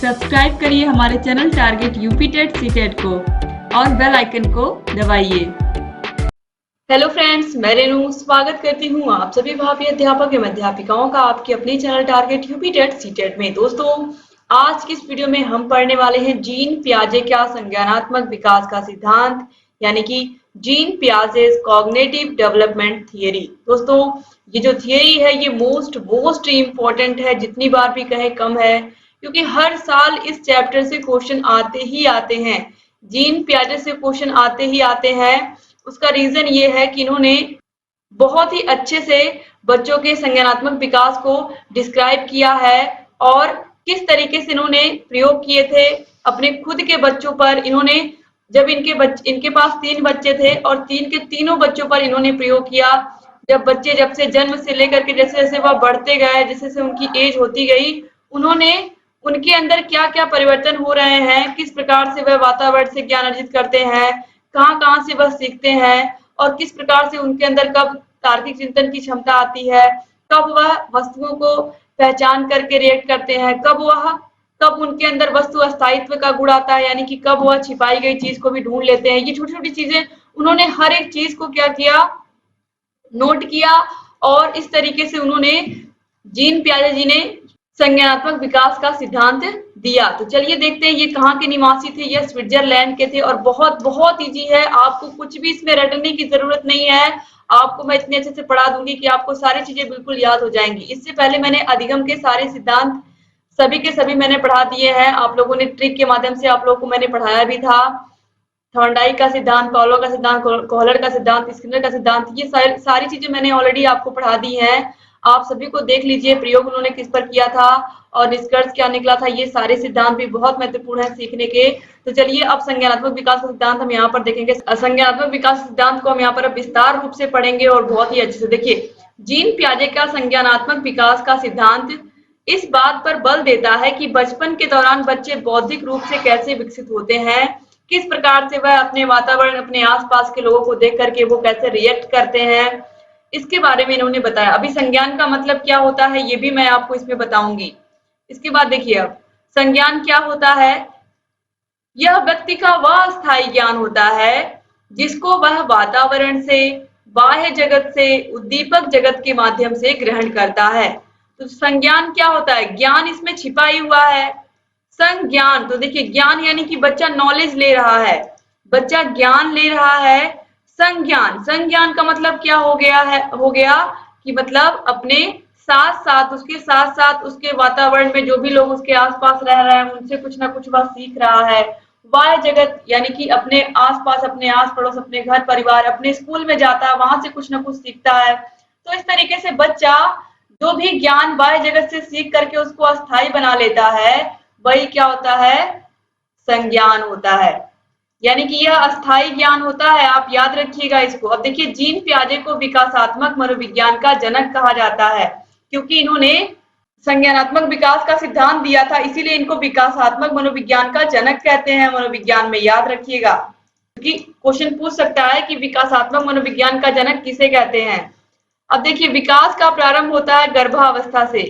Subscribe करिए हमारे channel target UP TET CTET को और बेल आइकन को दबाइए। हेलो फ्रेंड्स, मैं रेनू स्वागत करती हूँ आप सभी भावी अध्यापक एवं अध्यापिकाओं का आपके अपने channel target UP TET CTET में। दोस्तों, आज की इस वीडियो में हम पढ़ने वाले हैं जीन पियाजे का संज्ञानात्मक विकास का सिद्धांत, यानी कि gene Piaget's cognitive development theory. दोस्तों, ये जो थियरी है ये मोस्ट इम्पोर्टेंट है, जितनी बार भी कहे कम है, क्योंकि हर साल इस चैप्टर से क्वेश्चन आते ही आते हैं। जीन पियाजे से क्वेश्चन आते ही आते हैं। उसका रीजन ये है कि इन्होंने बहुत ही अच्छे से बच्चों के संज्ञानात्मक विकास को डिस्क्राइब किया है और किस तरीके से इन्होंने प्रयोग किए थे अपने खुद के बच्चों पर। इन्होंने जब इनके पास 3 बच्चे थे और 3 के तीनों बच्चों पर इन्होंने प्रयोग किया। जब से जन्म से लेकर के जैसे जैसे वह बढ़ते गए, जैसे जैसे उनकी एज होती गई, उन्होंने उनके अंदर क्या क्या परिवर्तन हो रहे हैं, किस प्रकार से वह वातावरण से ज्ञान अर्जित करते हैं, कहाँ से वह सीखते हैं और किस प्रकार से उनके अंदर कब तार्किक चिंतन की क्षमता आती है, कब वह वस्तुओं को पहचान करके रिएक्ट करते हैं, कब उनके अंदर वस्तु अस्थायित्व का गुण आता है, यानी कि कब वह छिपाई गई चीज को भी ढूंढ लेते हैं। ये छोटी छोटी चीजें उन्होंने हर एक चीज को क्या किया, नोट किया और इस तरीके से उन्होंने जीन पियाजे जी ने संज्ञानात्मक विकास का सिद्धांत दिया। तो चलिए देखते हैं ये कहाँ के निवासी थे। ये स्विट्जरलैंड के थे और बहुत बहुत इजी है, आपको कुछ भी इसमें रटने की जरूरत नहीं है। आपको मैं इतने अच्छे से पढ़ा दूंगी कि आपको सारी चीजें बिल्कुल याद हो जाएंगी। इससे पहले मैंने अधिगम के सारे सिद्धांत सभी के सभी मैंने पढ़ा दिए हैं। आप लोगों ने ट्रिक के माध्यम से आप लोगों को मैंने पढ़ाया भी था। थॉर्नडाइक का सिद्धांत, पाउलो का सिद्धांत, कोहलर का सिद्धांत, स्किनर का सिद्धांत, ये सारी चीजें मैंने ऑलरेडी आपको पढ़ा दी हैं। आप सभी को देख लीजिए प्रयोग उन्होंने किस पर किया था और निष्कर्ष क्या निकला था। ये सारे सिद्धांत भी बहुत महत्वपूर्ण है सीखने के। तो चलिए अब संज्ञानात्मक विकास का सिद्धांत हम यहाँ पर देखेंगे। संज्ञानात्मक विकास सिद्धांत को हम यहाँ पर विस्तार रूप से पढ़ेंगे और बहुत ही अच्छे से। देखिए, जीन पियाजे का संज्ञानात्मक विकास का सिद्धांत इस बात पर बल देता है कि बचपन के दौरान बच्चे बौद्धिक रूप से कैसे विकसित होते हैं, किस प्रकार से वह अपने वातावरण, अपने आसपास के लोगों को देख करके वो कैसे रिएक्ट करते हैं, इसके बारे में इन्होंने बताया। अभी संज्ञान का मतलब क्या होता है ये भी मैं आपको इसमें बताऊंगी। इसके बाद देखिए, अब संज्ञान क्या होता है। यह व्यक्ति का वह स्थायी ज्ञान होता है जिसको वह वातावरण से, बाह्य जगत से, उद्दीपक जगत के माध्यम से ग्रहण करता है। तो संज्ञान क्या होता है, ज्ञान इसमें छिपा ही हुआ है। संज्ञान, तो देखिए ज्ञान यानी कि बच्चा नॉलेज ले रहा है, बच्चा ज्ञान ले रहा है। संज्ञान का मतलब क्या हो गया कि मतलब अपने उसके साथ साथ उसके वातावरण में जो भी लोग उसके आसपास रह रहे हैं उनसे कुछ ना कुछ वह सीख रहा है। बाह्य जगत यानी कि अपने आसपास, अपने आस पड़ोस, अपने घर परिवार, अपने स्कूल में जाता है, वहां से कुछ ना कुछ सीखता है। तो इस तरीके से बच्चा जो भी ज्ञान बाह्य जगत से सीख करके उसको अस्थायी बना लेता है, वही क्या होता है, संज्ञान होता है। यानी कि यह अस्थायी ज्ञान होता है, आप याद रखिएगा इसको। अब देखिए, जीन पियाजे को विकासात्मक मनोविज्ञान का जनक कहा जाता है, क्योंकि इन्होंने संज्ञानात्मक विकास का सिद्धांत दिया था, इसीलिए इनको विकासात्मक मनोविज्ञान का जनक कहते हैं मनोविज्ञान में, याद रखिएगा। क्योंकि क्वेश्चन पूछ सकता है कि विकासात्मक मनोविज्ञान का जनक किसे कहते हैं। अब देखिए, विकास का प्रारंभ होता है गर्भावस्था से,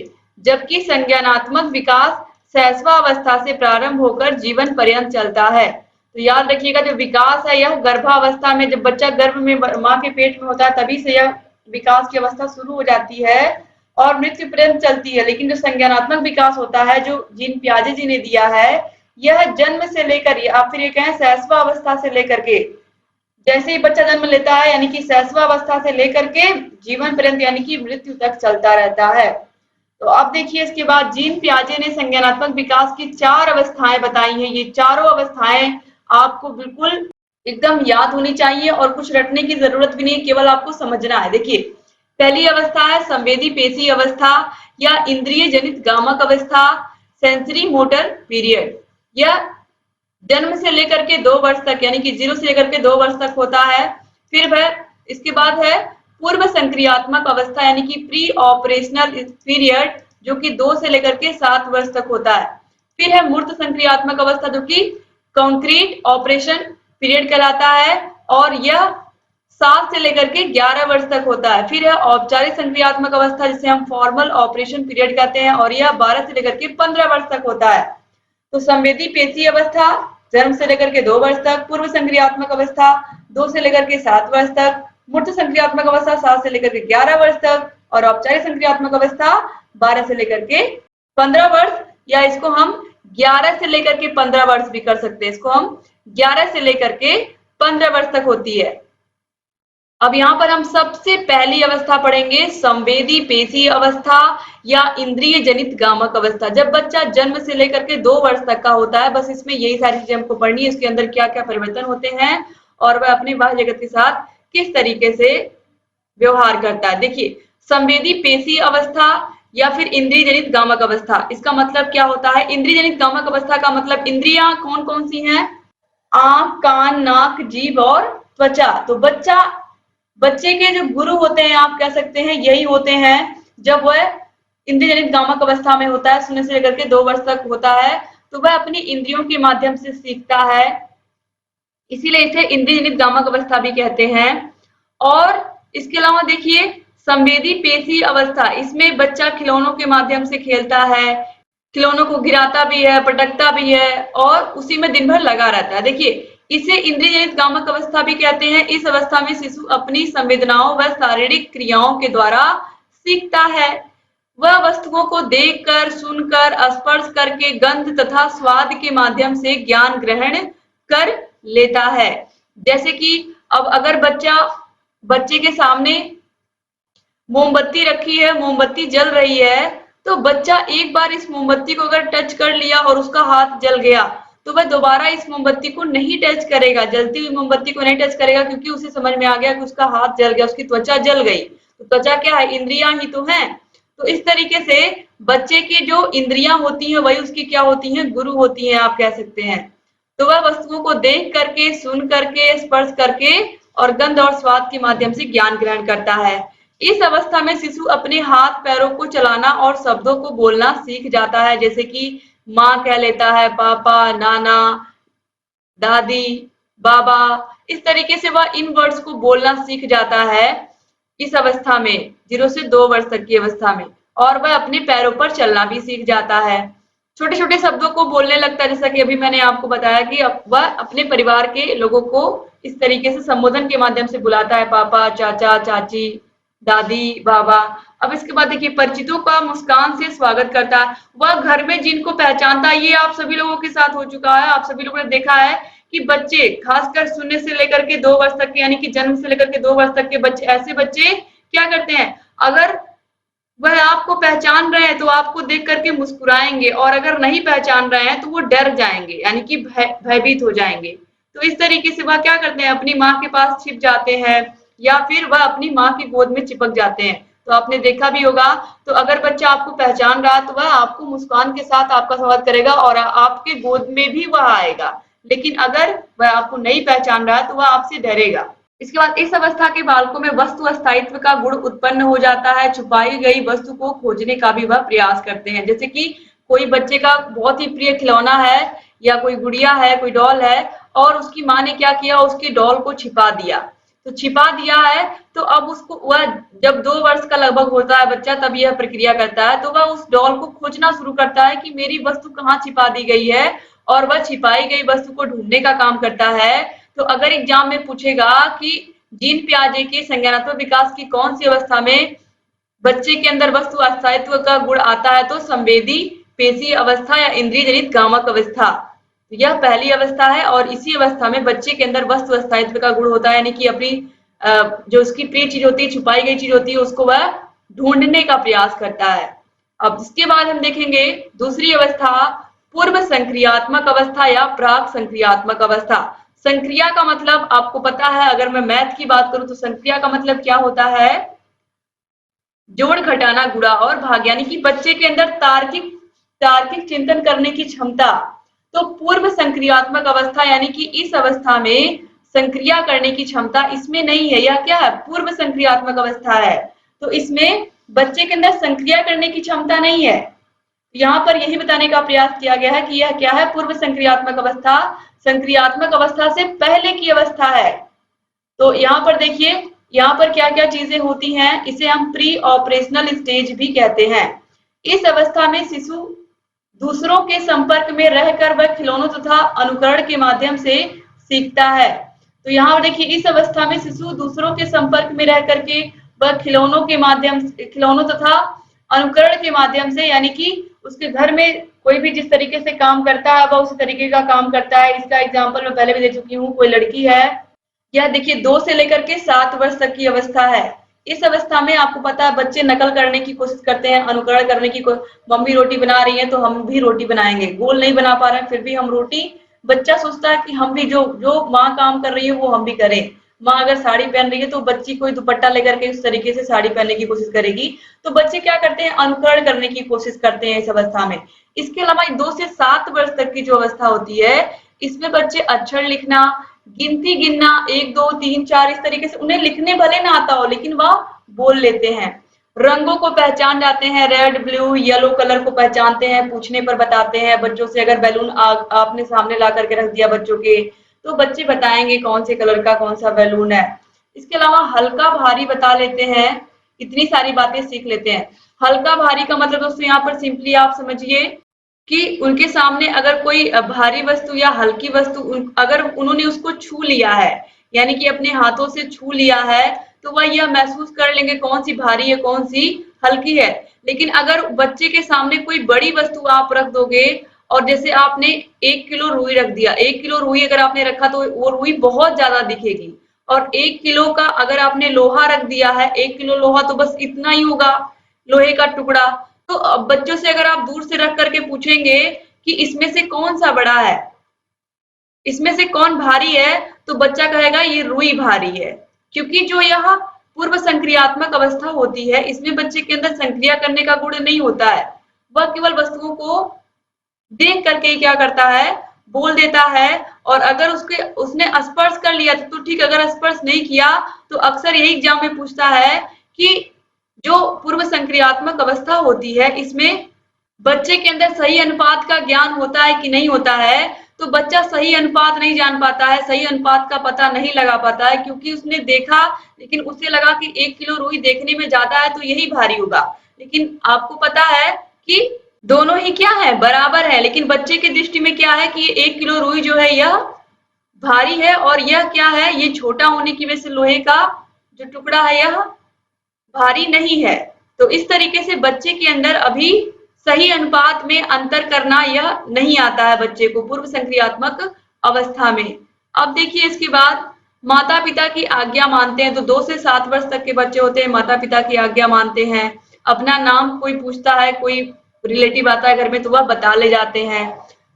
जबकि संज्ञानात्मक विकास शैशवावस्था से प्रारंभ होकर जीवन पर्यंत चलता है। तो याद रखिएगा, जो विकास है यह गर्भावस्था में, जब बच्चा गर्भ में माँ के पेट में होता है तभी से यह विकास की अवस्था शुरू हो जाती है और मृत्यु पर्यंत चलती है। लेकिन जो संज्ञानात्मक विकास होता है, जो जीन पियाजे जी ने दिया है, यह जन्म से लेकर, आप फिर ये कहें शैशवावस्था से लेकर के, जैसे ही बच्चा जन्म लेता है यानी कि शैशवावस्था से लेकर के जीवन पर्यंत यानी कि मृत्यु तक चलता रहता है। तो अब देखिए, इसके बाद जीन पियाजे ने संज्ञानात्मक विकास की 4 अवस्थाएं बताई हैं। ये चारों अवस्थाएं आपको बिल्कुल एकदम याद होनी चाहिए और कुछ रटने की जरूरत भी नहीं, केवल आपको समझना है। देखिए, पहली अवस्था है संवेदी पेशी अवस्था या इंद्रिय जनित गामक अवस्था, सेंसरी मोटर पीरियड। यह जन्म से लेकर के 2 वर्ष तक यानी कि 0 से लेकर के 2 वर्ष तक होता है। फिर वह इसके बाद है पूर्व संक्रियात्मक अवस्था यानी कि प्री ऑपरेशनल पीरियड, जो कि 2 से लेकर के 7 वर्ष तक होता है। फिर है मूर्त संक्रियात्मक अवस्था, जो कि कॉन्क्रीट ऑपरेशन पीरियड कहलाता है और यह 7 से लेकर के 11 वर्ष तक होता है। फिर है औपचारिक संक्रियात्मक अवस्था, जिसे हम फॉर्मल ऑपरेशन पीरियड कहते हैं और यह 12 से लेकर के 15 वर्ष तक होता है। तो संवेदी पेशी अवस्था जन्म से लेकर के 2 वर्ष तक, पूर्व संक्रियात्मक अवस्था 2 से लेकर के 7 वर्ष तक, मूर्त संक्रियात्मक अवस्था 7 से लेकर के 11 वर्ष तक और औपचारिक संक्रियात्मक अवस्था 12 से लेकर के 15 वर्ष, या इसको हम 11 से लेकर के 15 वर्ष भी कर सकते हैं। इसको हम 11 से लेकर के 15 वर्ष तक होती है। अब यहाँ पर हम सबसे पहली अवस्था पढ़ेंगे संवेदी पेशी अवस्था या इंद्रिय जनित गामक अवस्था। जब बच्चा जन्म से लेकर के 2 वर्ष तक का होता है, बस इसमें यही सारी चीजें हमको पढ़नी है, इसके अंदर क्या क्या परिवर्तन होते हैं और वह अपने बाह्य जगत के साथ किस तरीके से व्यवहार करता है। देखिए, संवेदी पेशी अवस्था या फिर इंद्रिय जनित गामक अवस्था, इसका मतलब क्या होता है? इंद्रिय जनित गामक अवस्था का मतलब इंद्रियां कौन कौन सी हैं? आंख, कान, नाक, जीभ और त्वचा। तो बच्चे के जो गुरु होते हैं, आप कह सकते हैं यही होते हैं जब वह इंद्रिय जनित गामक अवस्था में होता है, 0 से लेकर के 2 वर्ष तक होता है, तो वह अपनी इंद्रियों के माध्यम से सीखता है, इसीलिए इसे इंद्रिय जनित गामक अवस्था भी कहते हैं। और इसके अलावा देखिए संवेदी पेशी अवस्था, इसमें बच्चा खिलौनों के माध्यम से खेलता है, खिलौनों को गिराता भी है, पटकता भी है और उसी में दिन भर लगा रहता है। देखिए, इसे इंद्रिय जनित गामक अवस्था भी कहते हैं। इस अवस्था में शिशु अपनी संवेदनाओं व शारीरिक क्रियाओं के द्वारा सीखता है। वह वस्तुओं को देखकर, सुनकर, स्पर्श करके, गंध तथा स्वाद के माध्यम से ज्ञान ग्रहण कर लेता है। जैसे कि अब अगर बच्चे के सामने मोमबत्ती रखी है, मोमबत्ती जल रही है, तो बच्चा एक बार इस मोमबत्ती को अगर टच कर लिया और उसका हाथ जल गया, तो वह दोबारा इस मोमबत्ती को नहीं टच करेगा, जलती हुई मोमबत्ती को नहीं टच करेगा, क्योंकि उसे समझ में आ गया कि उसका हाथ जल गया, उसकी त्वचा जल गई। तो त्वचा क्या है? इंद्रियां ही तो हैं। तो इस तरीके से बच्चे की जो इंद्रियां होती हैं वही उसकी क्या होती हैं? गुरु होती हैं, आप कह सकते हैं। तो वह वस्तुओं को देख करके, सुन करके, स्पर्श करके और गंध और स्वाद के माध्यम से ज्ञान ग्रहण करता है। इस अवस्था में शिशु अपने हाथ पैरों को चलाना और शब्दों को बोलना सीख जाता है, जैसे कि माँ कह लेता है, पापा, नाना, दादी, बाबा, इस तरीके से वह इन वर्ड्स को बोलना सीख जाता है इस अवस्था में, 0 से 2 वर्ष तक की अवस्था में। और वह अपने पैरों पर चलना भी सीख जाता है, छोटे छोटे शब्दों को बोलने लगता है, जैसा कि अभी मैंने आपको बताया कि वह अपने परिवार के लोगों को इस तरीके से संबोधन के माध्यम से बुलाता है, पापा, चाचा, चाची, दादी, बाबा। अब इसके बाद देखिए, परिचितों का मुस्कान से स्वागत करता है। वह घर में जिनको पहचानता है, ये आप सभी लोगों के साथ हो चुका है, आप सभी लोगों ने देखा है कि बच्चे खासकर 0 से लेकर के 2 वर्ष तक के, यानी कि जन्म से लेकर के 2 वर्ष तक के बच्चे, ऐसे बच्चे क्या करते हैं? अगर वह आपको पहचान रहे हैं तो आपको देख करके मुस्कुराएंगे, और अगर नहीं पहचान रहे हैं तो वो डर जाएंगे, यानी कि भयभीत हो जाएंगे। तो इस तरीके से वह क्या करते हैं? अपनी माँ के पास छिप जाते हैं या फिर वह अपनी माँ की गोद में चिपक जाते हैं। तो आपने देखा भी होगा, तो अगर बच्चा आपको पहचान रहा तो वह आपको मुस्कान के साथ आपका स्वागत करेगा और आपके गोद में भी वह आएगा। लेकिन अगर वह आपको नहीं पहचान रहा तो वह आपसे डरेगा। इसके बाद इस अवस्था के बालकों में वस्तु स्थायित्व का गुण उत्पन्न हो जाता है। छुपाई गई वस्तु को खोजने का भी वह प्रयास करते हैं। जैसे कि कोई बच्चे का बहुत ही प्रिय खिलौना है या कोई गुड़िया है, कोई डॉल है, और उसकी माँ ने क्या किया? उसकी डॉल को छिपा दिया। तो छिपा दिया है तो अब उसको, वह जब 2 वर्ष का लगभग होता है बच्चा, तब यह प्रक्रिया करता है। तो वह उस डॉल को खोजना शुरू करता है कि मेरी वस्तु कहाँ छिपा दी गई है, और वह छिपाई गई वस्तु को ढूंढने का काम करता है। तो अगर एग्जाम में पूछेगा कि जीन पियाजे के संज्ञानात्मक विकास की कौन सी अवस्था में बच्चे के अंदर वस्तु स्थायित्व का गुण आता है, तो संवेदी पेशी अवस्था या इंद्रिय जनित गामक अवस्था, यह पहली अवस्था है। और इसी अवस्था में बच्चे के अंदर वस्तु स्थायित्व का गुण होता है, यानी कि अपनी जो उसकी प्रिय चीज होती है, छुपाई गई चीज होती है, उसको वह ढूंढने का प्रयास करता है। अब इसके बाद हम देखेंगे दूसरी अवस्था, पूर्व संक्रियात्मक अवस्था या प्राक संक्रियात्मक अवस्था। संक्रिया का मतलब आपको पता है, अगर मैं मैथ की बात करूं तो संक्रिया का मतलब क्या होता है? जोड़, घटाना, गुणा और भाग, यानी कि बच्चे के अंदर तार्किक चिंतन करने की क्षमता। तो पूर्व संक्रियात्मक अवस्था यानी कि इस अवस्था में संक्रिया करने की क्षमता इसमें नहीं है। यह क्या है? पूर्व संक्रियात्मक अवस्था है। तो इसमें बच्चे के अंदर संक्रिया करने की क्षमता नहीं है। यहाँ पर यही बताने का प्रयास किया गया है कि यह क्या है? पूर्व संक्रियात्मक अवस्था संक्रियात्मक अवस्था से पहले की अवस्था है। तो यहाँ पर देखिए, यहाँ पर क्या क्या चीजें होती हैं, इसे हम प्री ऑपरेशनल स्टेज भी कहते हैं। इस अवस्था में शिशु दूसरों के संपर्क में रहकर वह खिलौनों तथा अनुकरण के माध्यम से सीखता है। तो यहाँ देखिए इस अवस्था में शिशु दूसरों के संपर्क में रह करके वह खिलौनों तथा अनुकरण के माध्यम से, यानी कि उसके घर में कोई भी जिस तरीके से काम करता है वह उसी तरीके का काम करता है। इसका एग्जाम्पल मैं पहले भी दे चुकी हूँ। कोई लड़की है, यह देखिए 2 से लेकर के 7 वर्ष तक की अवस्था है। इस अवस्था में आपको पता है बच्चे नकल करने की कोशिश करते हैं, अनुकरण करने की मम्मी रोटी बना रही है तो हम भी रोटी बनाएंगे। गोल नहीं बना पा रहे हैं फिर भी हम रोटी, बच्चा सोचता है कि हम भी जो जो माँ काम कर रही है वो हम भी करें। माँ अगर साड़ी पहन रही है तो बच्ची कोई दुपट्टा लेकर के उस तरीके से साड़ी पहनने की कोशिश करेगी। तो बच्चे क्या करते हैं, अनुकरण करने की कोशिश करते हैं इस अवस्था में। इसके अलावा 2 से 7 वर्ष तक की जो अवस्था होती है, इसमें बच्चे अक्षर लिखना, गिनती गिनना, 1 2 3 4 इस तरीके से, उन्हें लिखने भले ना आता हो लेकिन वह बोल लेते हैं। रंगों को पहचान जाते हैं, रेड ब्लू येलो कलर को पहचानते हैं, पूछने पर बताते हैं बच्चों से। अगर बैलून आपने सामने ला करके रख दिया बच्चों के, तो बच्चे बताएंगे कौन से कलर का कौन सा बैलून है। इसके अलावा हल्का भारी बता लेते हैं, इतनी सारी बातें सीख लेते हैं। हल्का भारी का मतलब दोस्तों यहाँ पर सिंपली आप समझिए कि उनके सामने अगर कोई भारी वस्तु या हल्की वस्तु अगर उन्होंने उसको छू लिया है, यानी कि अपने हाथों से छू लिया है, तो वह यह महसूस कर लेंगे कौन सी भारी है कौन सी हल्की है। लेकिन अगर बच्चे के सामने कोई बड़ी वस्तु आप रख दोगे, और जैसे आपने 1 किलो रुई रख दिया, 1 किलो रुई अगर आपने रखा तो वो रुई बहुत ज्यादा दिखेगी। और 1 किलो का अगर आपने लोहा रख दिया है, 1 किलो लोहा तो बस इतना ही होगा, लोहे का टुकड़ा। तो अब बच्चों से अगर आप दूर से रख करके पूछेंगे कि इसमें से कौन सा बड़ा है, इसमें से कौन भारी है, तो बच्चा कहेगा ये रुई भारी है। क्योंकि जो यह पूर्व संक्रियात्मक अवस्था होती है, इसमें बच्चे के अंदर संक्रिया करने का गुण नहीं होता है। वह केवल वस्तुओं को देख करके ही क्या करता है, बोल देता है। और अगर उसने स्पर्श कर लिया तो ठीक, अगर स्पर्श नहीं किया तो अक्सर यही एग्जाम में पूछता है कि जो पूर्व संक्रियात्मक अवस्था होती है, इसमें बच्चे के अंदर सही अनुपात का ज्ञान होता है कि नहीं होता है। तो बच्चा सही अनुपात नहीं जान पाता है, सही अनुपात का पता नहीं लगा पाता है, क्योंकि उसने देखा लेकिन उसे लगा कि 1 किलो रुई देखने में ज्यादा है तो यही भारी होगा। लेकिन आपको पता है कि दोनों ही क्या है, बराबर है। लेकिन बच्चे की दृष्टि में क्या है कि 1 किलो रुई जो है यह भारी है, और यह क्या है, ये छोटा होने की वजह से लोहे का जो टुकड़ा है यह भारी नहीं है। तो इस तरीके से बच्चे के अंदर अभी सही अनुपात में अंतर करना यह नहीं आता है बच्चे को पूर्व संक्रियात्मक अवस्था में। अब देखिए इसके बाद माता पिता की आज्ञा मानते हैं। तो 2 से 7 वर्ष तक के बच्चे होते हैं, माता पिता की आज्ञा मानते हैं। अपना नाम कोई पूछता है, कोई रिलेटिव आता है घर में तो वह बता ले जाते हैं।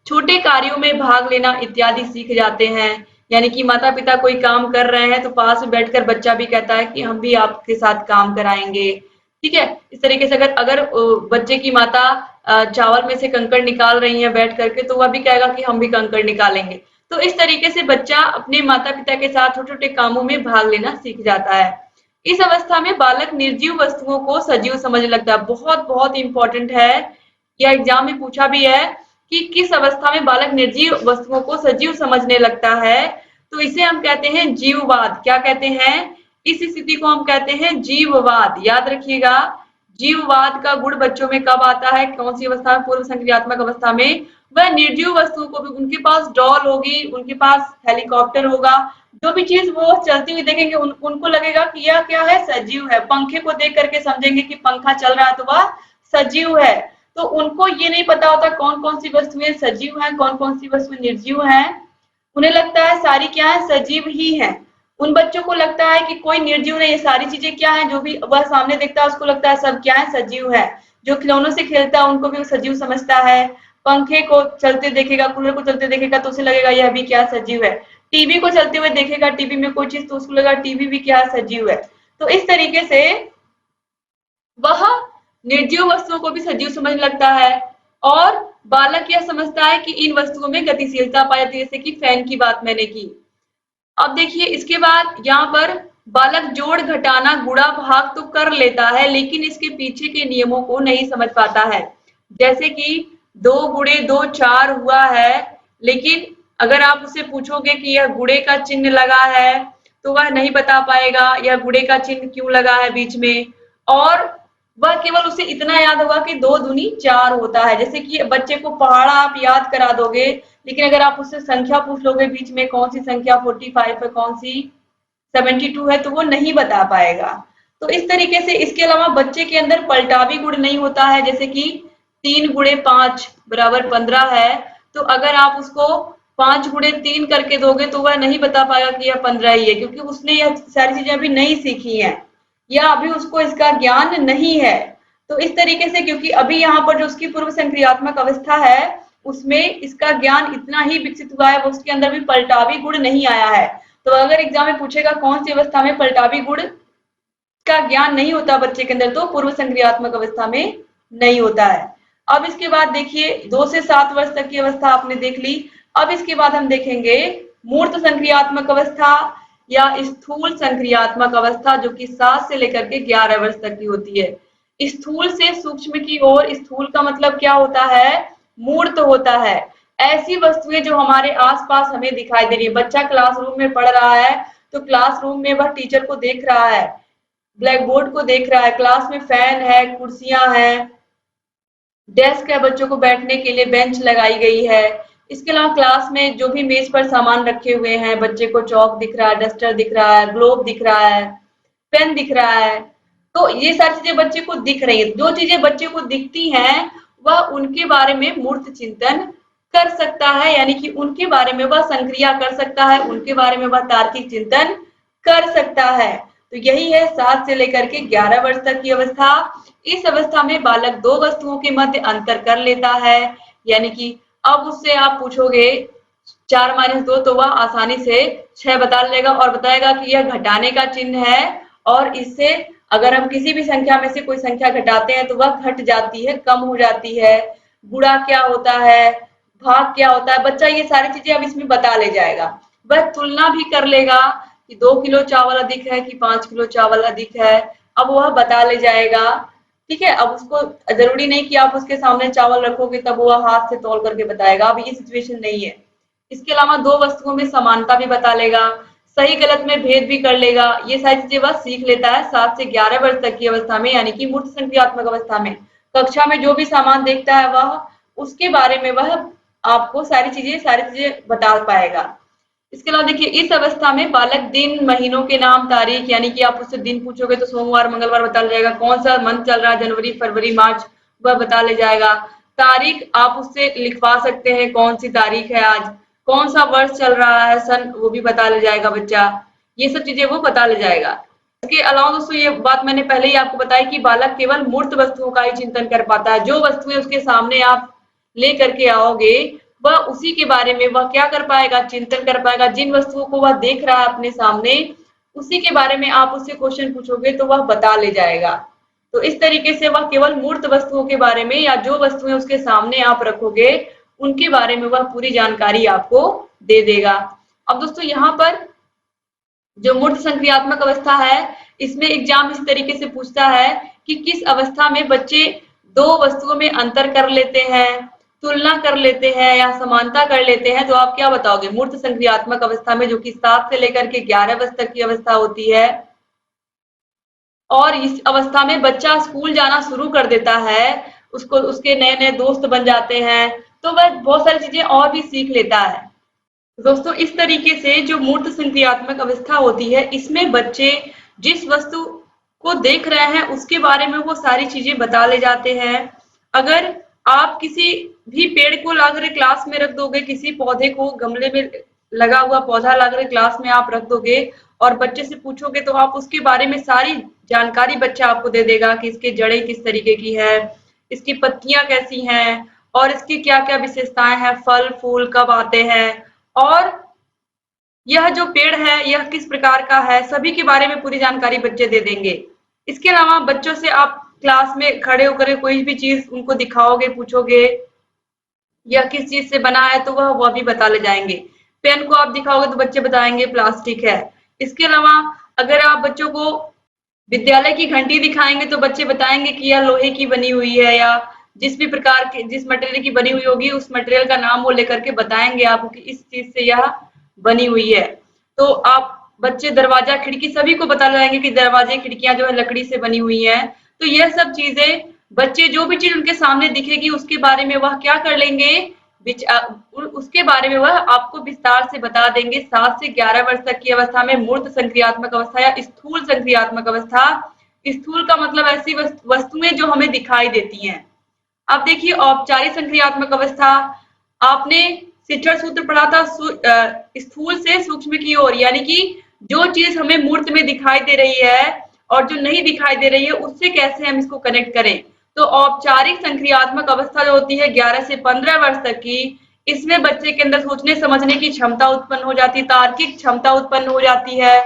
छोटे कार्यों में भाग लेना इत्यादि सीख जाते हैं, यानी कि माता पिता कोई काम कर रहे हैं तो पास में बैठकर बच्चा भी कहता है कि हम भी आपके साथ काम कराएंगे। ठीक है, इस तरीके से अगर अगर बच्चे की माता चावल में से कंकड़ निकाल रही है बैठ करके, तो वह भी कहेगा कि हम भी कंकड़ निकालेंगे। तो इस तरीके से बच्चा अपने माता पिता के साथ छोटे छोटे कामों में भाग लेना सीख जाता है। इस अवस्था में बालक निर्जीव वस्तुओं को सजीव समझने लगता है। बहुत बहुत इंपॉर्टेंट है, यह एग्जाम में पूछा भी है कि किस अवस्था में बालक निर्जीव वस्तुओं को सजीव समझने लगता है। तो इसे हम कहते हैं जीववाद। क्या कहते हैं, इस स्थिति को हम कहते हैं जीववाद। याद रखिएगा, जीववाद का गुण बच्चों में कब आता है, कौन सी अवस्था में, पूर्व संक्रियात्मक अवस्था में। वह निर्जीव वस्तुओं को भी, उनके पास डॉल होगी, उनके पास हेलीकॉप्टर होगा, जो भी चीज वो चलती हुई देखेंगे उनको लगेगा कि यह क्या है, सजीव है। पंखे को देख करके समझेंगे कि पंखा चल रहा है तो वह सजीव है। तो उनको ये नहीं पता होता कौन कौन सी वस्तुएं सजीव हैं, कौन कौन सी वस्तुएं निर्जीव हैं। उन्हें लगता है सारी क्या है, सजीव ही है। उन बच्चों को लगता है कि कोई निर्जीव नहीं, ये सारी चीजें क्या है, जो भी वह सामने देखता है उसको लगता है सब क्या है, सजीव है। जो खिलौनों से खेलता है उनको भी सजीव समझता है। पंखे को चलते देखेगा, कूलर को चलते देखेगा तो उसे लगेगा यह भी क्या, सजीव है। टीवी को चलते हुए देखेगा, टीवी में कोई चीज, तो उसको लगेगा टीवी भी क्या, सजीव है। तो इस तरीके से वह निर्जीव वस्तुओं को भी सजीव समझने लगता है। और बालक यह समझता है कि इन वस्तुओं में गतिशीलता पाई जाती है, जैसे कि फैन की बात मैंने की। अब देखिए इसके बाद यहाँ पर बालक जोड़ घटाना गुणा भाग तो कर लेता है, लेकिन इसके पीछे के नियमों को नहीं समझ पाता है। जैसे कि 2 गुणे 2 4 हुआ है, लेकिन अगर आप उसे पूछोगे कि यह गुणे का चिन्ह लगा है तो वह नहीं बता पाएगा यह गुणे का चिन्ह क्यों लगा है बीच में। और वह केवल उसे इतना याद होगा कि 2 दूनी 4 होता है। जैसे कि बच्चे को पहाड़ा आप याद करा दोगे, लेकिन अगर आप उससे संख्या पूछ लोगे बीच में कौन सी संख्या 45 है, कौन सी 72 है, तो वो नहीं बता पाएगा। तो इस तरीके से इसके अलावा बच्चे के अंदर पलटावी गुण नहीं होता है। जैसे कि 3 गुणे 5 बराबर 15 है, तो अगर आप उसको 5 गुणे 3 करके दोगे तो वह नहीं बता पाएगा कि यह 15 ही है, क्योंकि उसने यह सारी चीजें अभी नहीं सीखी हैं या अभी उसको इसका ज्ञान नहीं है। तो इस तरीके से, क्योंकि अभी यहाँ पर जो उसकी पूर्व संक्रियात्मक अवस्था है उसमें इसका ज्ञान इतना ही विकसित हुआ है, वो उसके अंदर भी पलटावी गुण नहीं आया है। तो अगर एग्जाम में पूछेगा कौन सी अवस्था में पलटावी गुण का ज्ञान नहीं होता बच्चे के अंदर, तो पूर्व संक्रियात्मक अवस्था में नहीं होता है। अब इसके बाद देखिए 2 से 7 वर्ष तक की अवस्था आपने देख ली। अब इसके बाद हम देखेंगे मूर्त संक्रियात्मक अवस्था या स्थूल संक्रियात्मक अवस्था, जो कि 7 से लेकर के 11 वर्ष तक की होती है। स्थूल से सूक्ष्म की ओर, स्थूल का मतलब क्या होता है, मूर्त होता है। ऐसी वस्तुएं जो हमारे आसपास हमें दिखाई दे रही है। बच्चा क्लासरूम में पढ़ रहा है तो क्लासरूम में वह टीचर को देख रहा है, ब्लैक बोर्ड को देख रहा है, क्लास में फैन है, कुर्सियां हैं, डेस्क है, बच्चों को बैठने के लिए बेंच लगाई गई है। इसके अलावा क्लास में जो भी मेज पर सामान रखे हुए हैं, बच्चे को चौक दिख रहा है, डस्टर दिख रहा है, ग्लोब दिख रहा है, पेन दिख रहा है। तो ये सारी चीजें बच्चे को दिख रही है। जो चीजें बच्चे को दिखती हैं वह उनके बारे में मूर्त चिंतन कर सकता है, यानी कि उनके बारे में वह संक्रिया कर सकता है, उनके बारे में वह तार्किक चिंतन कर सकता है। तो यही है 7 से लेकर के 11 वर्ष तक की अवस्था। इस अवस्था में बालक 2 वस्तुओं के मध्य अंतर कर लेता है, यानी कि अब उससे आप पूछोगे 4 - 2 तो वह आसानी से 6 बता लेगा और बताएगा कि यह घटाने का चिन्ह है, और इससे अगर हम किसी भी संख्या में से कोई संख्या घटाते हैं तो वह घट जाती है, कम हो जाती है। गुणा क्या होता है, भाग क्या होता है, बच्चा ये सारी चीजें अब इसमें बता ले जाएगा। वह तुलना भी कर लेगा कि 2 किलो चावल अधिक है कि 5 किलो चावल अधिक है, अब वह बता ले जाएगा। ठीक है, अब उसको जरूरी नहीं कि आप उसके सामने चावल रखोगे तब वह हाथ से तौल करके बताएगा, अब ये सिचुएशन नहीं है। इसके अलावा 2 वस्तुओं में समानता भी बता लेगा, सही गलत में भेद भी कर लेगा। ये सारी चीजें वह सीख लेता है 7 से 11 वर्ष तक की अवस्था में, यानी कि मूर्त संक्रियात्मक अवस्था में। कक्षा में जो भी सामान देखता है वह उसके बारे में वह आपको सारी चीजें बता पाएगा। इसके अलावा देखिए इस अवस्था में बालक दिन, महीनों के नाम, तारीख, यानी कि आप उससे दिन पूछोगे तो सोमवार, मंगलवार बता ले जाएगा। कौन सा मंथ चल रहा है, जनवरी, फरवरी, मार्च, वह बता ले जाएगा। तारीख आप उससे लिखवा सकते हैं, कौन सी तारीख है आज। कौन सा वर्ष चल रहा है, सन, वो भी बता ले जाएगा बच्चा। ये सब चीजें वो बता ले जाएगा। इसके अलावा दोस्तों ये बात मैंने पहले ही आपको बताई कि बालक केवल मूर्त वस्तुओं का ही चिंतन कर पाता है। जो वस्तुएं उसके सामने आप ले करके आओगे वह उसी के बारे में वह क्या कर पाएगा, चिंतन कर पाएगा। जिन वस्तुओं को वह देख रहा है अपने सामने उसी के बारे में आप उससे क्वेश्चन पूछोगे तो वह बता ले जाएगा। तो इस तरीके से वह केवल मूर्त वस्तुओं के बारे में या जो वस्तुएं उसके सामने आप रखोगे उनके बारे में वह पूरी जानकारी आपको दे देगा। अब दोस्तों यहाँ पर जो मूर्त संक्रियात्मक अवस्था है इसमें एग्जाम इस तरीके से पूछता है कि किस अवस्था में बच्चे 2 वस्तुओं में अंतर कर लेते हैं, तुलना कर लेते हैं या समानता कर लेते हैं। तो आप क्या बताओगे, मूर्त संक्रियात्मक अवस्था में, जो कि 7 से लेकर के 11 वर्ष तक की अवस्था होती है, और इस अवस्था में बच्चा स्कूल जाना शुरू कर देता है, उसको उसके नए नए दोस्त बन जाते हैं, तो वह बहुत सारी चीजें और भी सीख लेता है। दोस्तों इस तरीके से जो मूर्त संक्रियात्मक अवस्था होती है इसमें बच्चे जिस वस्तु को देख रहे हैं उसके बारे में वो सारी चीजें बता ले जाते हैं। अगर आप किसी भी पेड़ को लाकर क्लास में रख दोगे, किसी पौधे को गमले में लगा हुआ पौधा लाकर क्लास में आप रख दोगे और बच्चे से पूछोगे तो आप उसके बारे में सारी जानकारी बच्चा आपको दे देगा कि इसके जड़ें किस तरीके की है, इसकी पत्तियां कैसी हैं और इसकी क्या क्या विशेषताएं हैं, फल फूल कब आते हैं और यह जो पेड़ है यह किस प्रकार का है, सभी के बारे में पूरी जानकारी बच्चे दे देंगे। इसके अलावा बच्चों से आप क्लास में खड़े होकर कोई भी चीज उनको दिखाओगे, पूछोगे यह किस चीज से बना है तो वह भी बता ले जाएंगे। पेन को आप दिखाओगे तो बच्चे बताएंगे प्लास्टिक है। इसके अलावा अगर आप बच्चों को विद्यालय की घंटी दिखाएंगे तो बच्चे बताएंगे कि यह लोहे की बनी हुई है, या जिस भी प्रकार के जिस मटेरियल की बनी हुई होगी उस मटेरियल का नाम वो लेकर के बताएंगे आपको कि इस चीज से यह बनी हुई है। तो आप बच्चे दरवाजा खिड़की सभी को बता जाएंगे कि दरवाजे खिड़कियां जो है लकड़ी से बनी हुई हैं। तो यह सब चीजें बच्चे जो भी चीज उनके सामने दिखेगी उसके बारे में वह क्या कर लेंगे, उसके बारे में वह आपको विस्तार से बता देंगे। 7 से 11 वर्ष तक की अवस्था में मूर्त संक्रियात्मक अवस्था या स्थूल संक्रियात्मक अवस्था। स्थूल का मतलब ऐसी वस्तुएं जो हमें दिखाई देती हैं। अब देखिए औपचारिक संक्रियात्मक अवस्था, आपने शिक्षण सूत्र पढ़ा था स्थूल से सूक्ष्म की ओर, यानी कि जो चीज हमें मूर्त में दिखाई दे रही है और जो नहीं दिखाई दे रही है उससे कैसे हम इसको कनेक्ट करें। तो औपचारिक संक्रियात्मक अवस्था जो होती है 11 से 15 वर्ष तक की, इसमें बच्चे के अंदर सोचने समझने की क्षमता उत्पन्न हो जाती है, तार्किक क्षमता उत्पन्न हो जाती है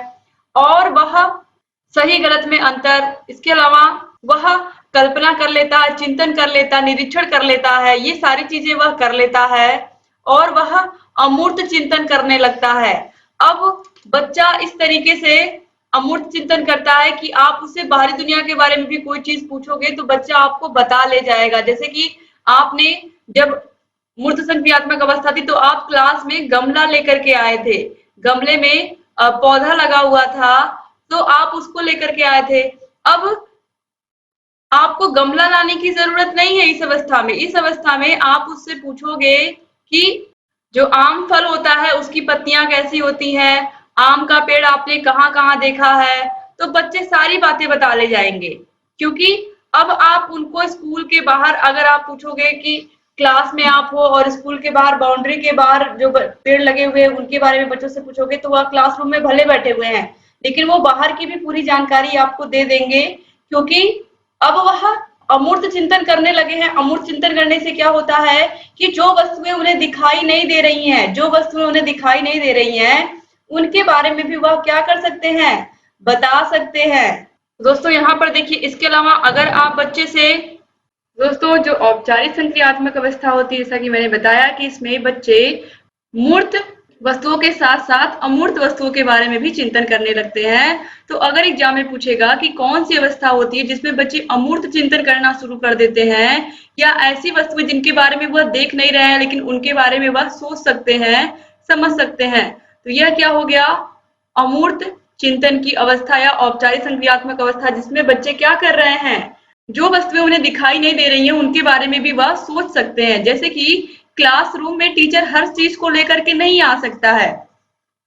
और वह सही गलत में अंतर, इसके अलावा वह कल्पना कर लेता है, चिंतन कर लेता है, निरीक्षण कर लेता है, ये सारी चीजें वह कर लेता है और वह अमूर्त चिंतन करने लगता है। अब बच्चा इस तरीके से अमूर्त चिंतन करता है कि आप उससे बाहरी दुनिया के बारे में भी कोई चीज पूछोगे तो बच्चा आपको बता ले जाएगा। जैसे कि आपने जब मूर्त संक्रियात्मक अवस्था थी तो आप क्लास में गमला लेकर के आए थे, गमले में पौधा लगा हुआ था तो आप उसको लेकर के आए थे। अब आपको गमला लाने की जरूरत नहीं है इस अवस्था में। इस अवस्था में आप उससे पूछोगे कि जो आम फल होता है उसकी पत्तियां कैसी होती हैं, आम का पेड़ आपने कहाँ कहाँ देखा है, तो बच्चे सारी बातें बता ले जाएंगे। क्योंकि अब आप उनको स्कूल के बाहर अगर आप पूछोगे कि क्लास में आप हो और स्कूल के बाहर बाउंड्री के बाहर जो पेड़ लगे हुए हैं उनके बारे में बच्चों से पूछोगे तो वह क्लासरूम में भले बैठे हुए हैं लेकिन वो बाहर की भी पूरी जानकारी आपको दे देंगे। क्योंकि अब वह अमूर्त चिंतन करने लगे हैं। अमूर्त चिंतन करने से क्या होता है कि जो वस्तुएं उन्हें दिखाई नहीं दे रही हैं, जो वस्तुएं उन्हें दिखाई नहीं दे रही हैं, उनके बारे में भी वह क्या कर सकते हैं, बता सकते हैं। दोस्तों यहाँ पर देखिए, इसके अलावा अगर आप बच्चे से, दोस्तों जो औपचारिक संक्रियात्मक अवस्था होती है, जैसा कि मैंने बताया कि इसमें बच्चे मूर्त वस्तुओं के साथ साथ अमूर्त वस्तुओं के बारे में भी चिंतन करने लगते हैं। तो अगर एग्जाम में पूछेगा कि कौन सी अवस्था होती है जिसमें बच्चे अमूर्त चिंतन करना शुरू कर देते हैं या ऐसी वस्तुएं जिनके बारे में वह देख नहीं रहे हैं लेकिन उनके बारे में वह सोच सकते हैं, समझ सकते हैं, तो यह क्या हो गया, अमूर्त चिंतन की अवस्था या औपचारिक संक्रियात्मक अवस्था, जिसमें बच्चे क्या कर रहे हैं, जो वस्तुएं उन्हें दिखाई नहीं दे रही हैं उनके बारे में भी वह सोच सकते हैं। जैसे कि क्लासरूम में टीचर हर चीज को लेकर के नहीं आ सकता है।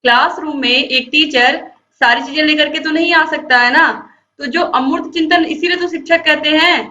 क्लासरूम में एक टीचर सारी चीजें लेकर के तो नहीं आ सकता है ना। तो जो अमूर्त चिंतन, इसीलिए तो शिक्षक कहते हैं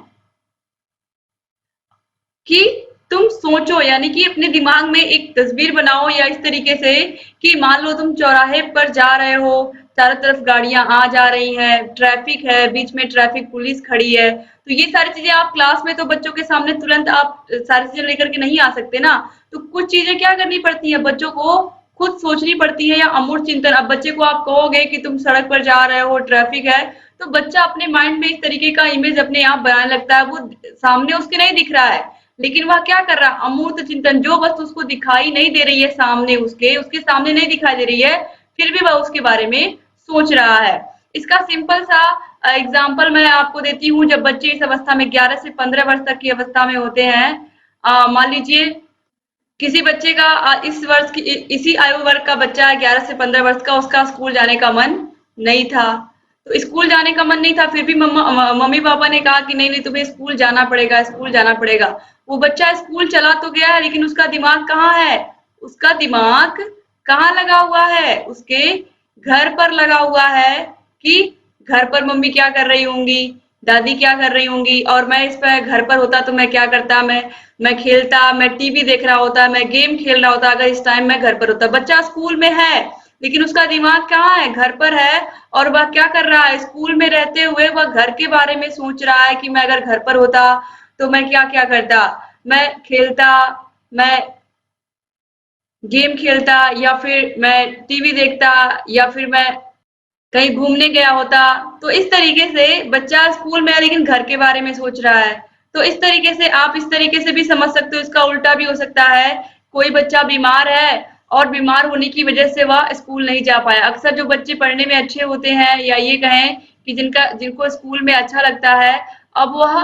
कि तुम सोचो, यानी कि अपने दिमाग में एक तस्वीर बनाओ या इस तरीके से कि मान लो तुम चौराहे पर जा रहे हो, चारों तरफ गाड़ियां आ जा रही हैं, ट्रैफिक है, बीच में ट्रैफिक पुलिस खड़ी है, तो ये सारी चीजें आप क्लास में तो बच्चों के सामने तुरंत आप सारी चीजें लेकर के नहीं आ सकते ना। तो कुछ चीजें क्या करनी पड़ती है, बच्चों को खुद सोचनी पड़ती है या अमूर्त चिंतन। अब बच्चे को आप कहोगे कि तुम सड़क पर जा रहे हो, ट्रैफिक है, तो बच्चा अपने माइंड में इस तरीके का इमेज अपने आप बनाने लगता है। वो सामने उसके नहीं दिख रहा है लेकिन वह क्या कर रहा है, अमूर्त चिंतन, जो वस्तु उसको दिखाई नहीं दे रही है सामने, उसके सामने नहीं दिखाई दे रही है, फिर भी वह उसके बारे में सोच रहा है। इसका सिंपल सा एग्जाम्पल मैं आपको देती हूँ। जब बच्चे इस अवस्था में 11 से 15 वर्ष तक की अवस्था में होते हैं, मान लीजिए किसी बच्चे का इस वर्ष की इसी आयु वर्ग का बच्चा है 11 से 15 वर्ष का, उसका स्कूल जाने का मन नहीं था। तो स्कूल जाने का मन नहीं था, फिर भी मम्मी पापा ने कहा कि नहीं नहीं तुम्हें स्कूल जाना पड़ेगा, स्कूल जाना पड़ेगा। वो बच्चा स्कूल चला तो गया है लेकिन उसका दिमाग कहाँ है, उसका दिमाग कहाँ लगा हुआ है, उसके घर पर लगा हुआ है कि घर पर मम्मी क्या कर रही होंगी, दादी क्या कर रही होंगी, और मैं इस पर घर पर होता तो मैं क्या करता, मैं खेलता, मैं टीवी देख रहा होता, मैं गेम खेल रहा होता अगर इस टाइम मैं घर पर होता। बच्चा स्कूल में है लेकिन उसका दिमाग कहाँ है, घर पर है, और वह क्या कर रहा है, स्कूल में रहते हुए वह घर के बारे में सोच रहा है कि मैं अगर घर पर होता तो मैं क्या क्या करता, मैं खेलता, मैं गेम खेलता, या फिर मैं टीवी देखता, या फिर मैं कहीं घूमने गया होता। तो इस तरीके से बच्चा स्कूल में है लेकिन घर के बारे में सोच रहा है। तो इस तरीके से आप इस तरीके से भी समझ सकते हो। इसका उल्टा भी हो सकता है, कोई बच्चा बीमार है और बीमार होने की वजह से वह स्कूल नहीं जा पाया। अक्सर जो बच्चे पढ़ने में अच्छे होते हैं, या ये कहें कि जिनको स्कूल में अच्छा लगता है, अब वह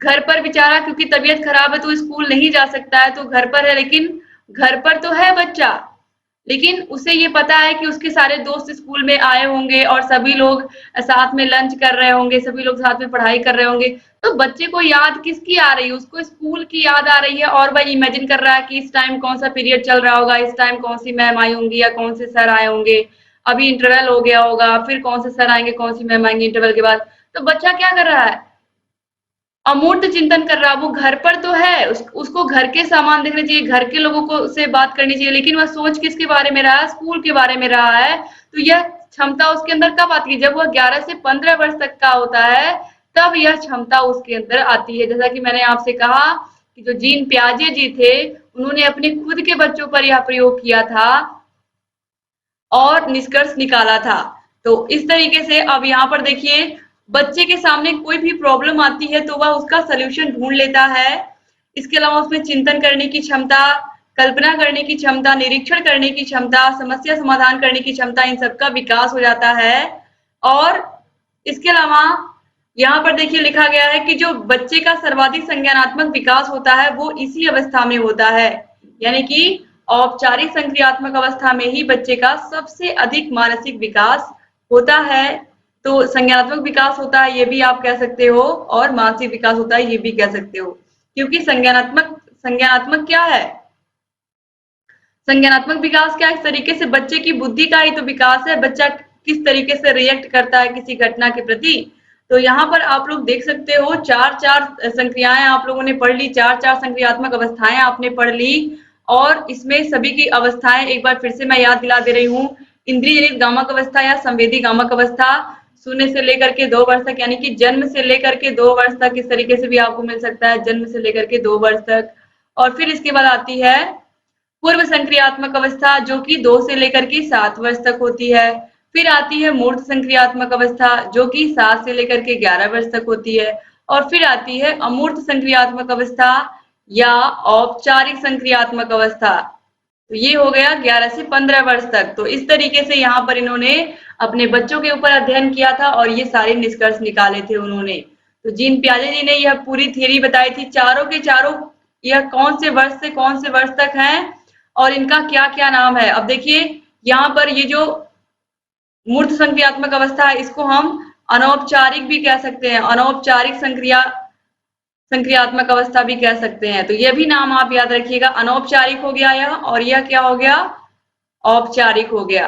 घर पर बेचारा क्योंकि तबीयत खराब है तो स्कूल नहीं जा सकता है, तो घर पर है, लेकिन घर पर तो है बच्चा, लेकिन उसे ये पता है कि उसके सारे दोस्त स्कूल में आए होंगे और सभी लोग साथ में लंच कर रहे होंगे, सभी लोग साथ में पढ़ाई कर रहे होंगे। तो बच्चे को याद किसकी आ रही है? उसको स्कूल की याद आ रही है और वह इमेजिन कर रहा है कि इस टाइम कौन सा पीरियड चल रहा होगा, इस टाइम कौन सी मैम आई होंगी या कौन से सर आए होंगे। अभी इंटरवल हो गया होगा, फिर कौन से सर आएंगे, कौन सी मैम आएंगी इंटरवल के बाद। तो बच्चा क्या कर रहा है? अमूर्त चिंतन कर रहा। वो घर पर तो है, उसको घर के सामान देखने चाहिए, घर के लोगों को से बात करनी चाहिए, लेकिन वह सोच किसके बारे में रहा है? स्कूल के बारे में रहा है। तो यह क्षमता उसके अंदर कब आती है? जब वह 11 से 15 वर्ष तक का होता है, तब यह क्षमता उसके अंदर आती है। जैसा कि मैंने आपसे कहा कि जो जीन पियाजे जी थे, उन्होंने अपने खुद के बच्चों पर यह प्रयोग किया था और निष्कर्ष निकाला था। तो इस तरीके से अब यहाँ पर देखिए, बच्चे के सामने कोई भी प्रॉब्लम आती है तो वह उसका सॉल्यूशन ढूंढ लेता है। इसके अलावा उसमें चिंतन करने की क्षमता, कल्पना करने की क्षमता, निरीक्षण करने की क्षमता, समस्या समाधान करने की क्षमता, इन सबका विकास हो जाता है। और इसके अलावा यहाँ पर देखिए लिखा गया है कि जो बच्चे का सर्वाधिक संज्ञानात्मक विकास होता है वो इसी अवस्था में होता है, यानी कि औपचारिक संक्रियात्मक अवस्था में ही बच्चे का सबसे अधिक मानसिक विकास होता है। तो संज्ञानात्मक विकास होता है ये भी आप कह सकते हो और मानसिक विकास होता है ये भी कह सकते हो, क्योंकि संज्ञानात्मक संज्ञानात्मक क्या है? संज्ञानात्मक विकास क्या? इस तरीके से बच्चे की बुद्धि का ही तो विकास है, बच्चा किस तरीके से रिएक्ट करता है किसी घटना के प्रति। तो यहाँ पर आप लोग देख सकते हो चार चार संक्रियाएं आप लोगों ने पढ़ ली, चार चार संक्रियात्मक अवस्थाएं आपने पढ़ ली। और इसमें सभी की अवस्थाएं एक बार फिर से मैं याद दिला दे रही हूँ। इंद्रिय जनित गामक अवस्था या संवेदी गामक अवस्था, शून्य से लेकर के 2 वर्ष तक, यानी कि जन्म से लेकर के 2 वर्ष तक, इस तरीके से भी आपको मिल सकता है, जन्म से लेकर के 2 वर्ष तक। और फिर इसके बाद आती है पूर्व संक्रियात्मक अवस्था, जो कि 2 से लेकर के 7 वर्ष तक होती है। फिर आती है मूर्त संक्रियात्मक अवस्था, जो कि 7 से लेकर के 11 वर्ष तक होती है। और फिर आती है अमूर्त संक्रियात्मक अवस्था या औपचारिक संक्रियात्मक अवस्था। तो ये हो गया 11 से 15 वर्ष तक। तो इस तरीके से यहाँ पर इन्होंने अपने बच्चों के ऊपर अध्ययन किया था और ये सारे निष्कर्ष निकाले थे उन्होंने। तो जीन पियाजे जी ने यह पूरी थ्योरी बताई थी, चारों के चारों यह कौन से वर्ष से कौन से वर्ष तक हैं और इनका क्या क्या नाम है। अब देखिए यहाँ पर ये जो मूर्त संक्रियात्मक अवस्था है इसको हम अनौपचारिक भी कह सकते हैं, अनौपचारिक संक्रियात्मक अवस्था भी कह सकते हैं। तो ये भी नाम आप याद रखिएगा, अनौपचारिक हो गया यह, और यह क्या हो गया? औपचारिक हो गया।